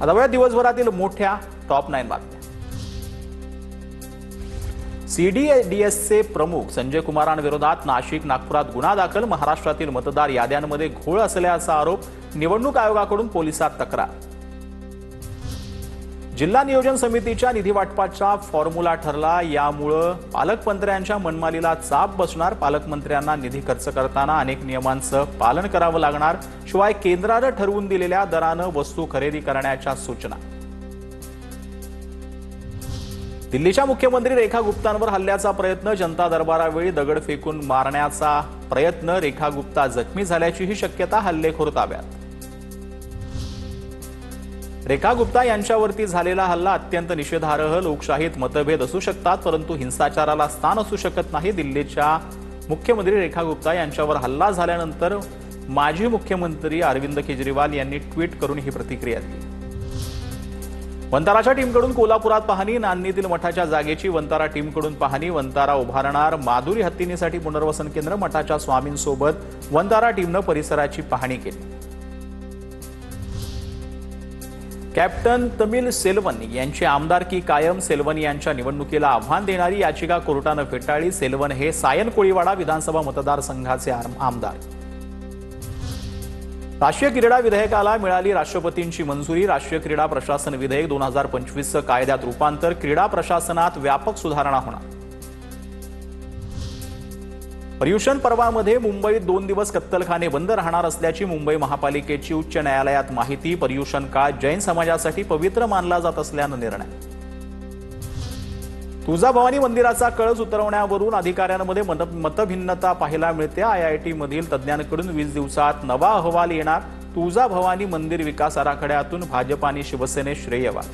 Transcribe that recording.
आता वेळ दिवसभरातील मोठ्या टॉप 9 बातम्या। सीडीएसचे प्रमुख संजय कुमारांविरोधात नाशिक नागपुरात गुन्हा दाखल। महाराष्ट्रातील मतदार याद्यांमध्ये घोळ असल्याचा आरोप। निवडणूक आयोगाकडून पोलिसात तक्रार। जिल्हा नियोजन समितीच्या निधी वाटपाचा फॉर्म्युला ठरला। यामुळे पालकमंत्र्यांच्या मनमानीला चाप बसणार। पालकमंत्र्यांना निधी खर्च करताना अनेक नियमांचं पालन करावं लागणार। शिवाय केंद्राने ठरवून दिलेल्या दराने वस्तू खरेदी करण्याच्या सूचना। दिल्लीच्या मुख्यमंत्री रेखा गुप्तांवर हल्ल्याचा प्रयत्न। जनता दरबारावेळी दगड फेकून मारण्याचा प्रयत्न। रेखा गुप्ता जखमी झाल्याचीही शक्यता। हल्लेखोर ताब्यात। रेखा गुप्ता यांच्यावरती झालेला हल्ला अत्यंत निषेधार्ह। लोकशाहीत मतभेद असू शकतात, परंतु हिंसाचाराला स्थान असू शकत नाही। दिल्लीच्या मुख्यमंत्री रेखा गुप्ता यांच्यावर हल्ला झाल्यानंतर माजी मुख्यमंत्री अरविंद केजरीवाल यांनी ट्विट करून ही प्रतिक्रिया दिली। वंताराच्या टीमकडून कोल्हापुरात पाहणी। नांदणीतील मठाच्या जागेची वंतारा टीमकडून पाहणी। वंतारा उभारणार माधुरी हत्तीनीसाठी पुनर्वसन केंद्र। मठाच्या स्वामींसोबत वंतारा टीमने परिसराची पाहणी केली। कॅप्टन तमिल सेल्वन यांची आमदारकी कायम। सेल्वन यांच्या निवडणुकीला आव्हान देणारी याचिका कोर्टाने फेटाळली। सेल्वन हे सायन कोळीवाडा विधानसभा मतदारसंघाचे आमदार। राष्ट्रीय क्रीडा विधेयकाला मिळाली राष्ट्रपतींची मंजुरी। राष्ट्रीय क्रीडा प्रशासन विधेयक 2025 कायद्यात रूपांतर। क्रीडा प्रशासनात व्यापक सुधारणा होणार। पर्युषण पर्वामध्ये मुंबईत 2 दिवस कत्तलखाने बंद राहणार असल्याची मुंबई महापालिकेची उच्च न्यायालयात माहिती। पर्युषण काळ जैन समाजासाठी पवित्र मानला जात असल्याने निर्णय। तुळजाभवानी मंदिराचा कळस उतरवण्यावरून अधिकाऱ्यांमध्ये मतभिन्नता पाहायला मिळते। आयआयटी मधील तज्ज्ञांकडून 20 दिवसात नवा अहवाल येणार। तुळजाभवानी मंदिर विकास आराखड्यातून भाजप आणि शिवसेनेत श्रेयवाद।